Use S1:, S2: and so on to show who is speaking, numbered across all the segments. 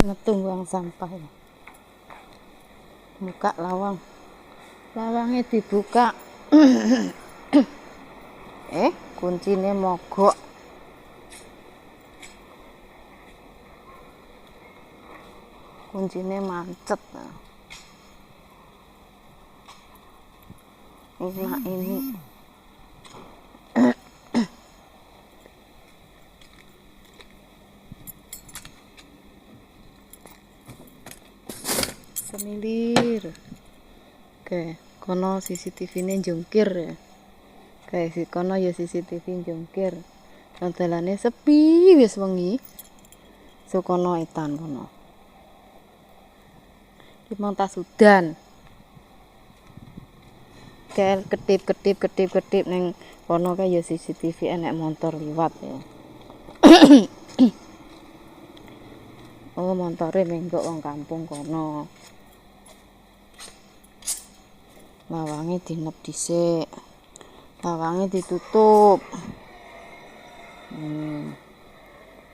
S1: metu buang sampah ya. Buka lawangnya dibuka. Kuncinya mogok. Kuncinya mancet. Ini semilir. Oke, kono CCTV ini jungkir ya. Kayak si kono ya CCTV jungkir. Dalane sepi wis wengi. Kono etan kono. Ki montas udan. Kayak ketip neng kono kayak ya CCTV enek motor liwat ya. Oh, montore menggok wong kampung kono. Lawange dinep dhisik. Lawange ditutup.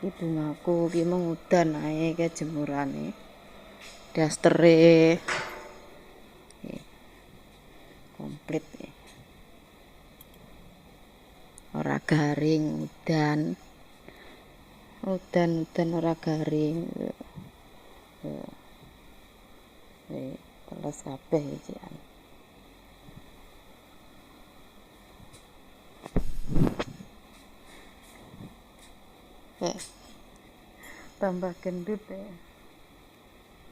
S1: Ibu ngaku ki mung udan ae ke jemurane. Dastere. Komplit ya. Ora garing udan. Udan ora garing. Teles kabeh iki. Tambah gendut ya.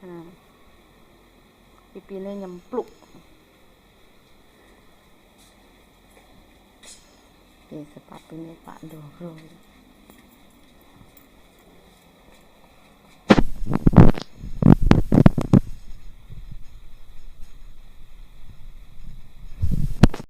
S1: Nah, pipine nyempluk. Sepatunya Pak Doro.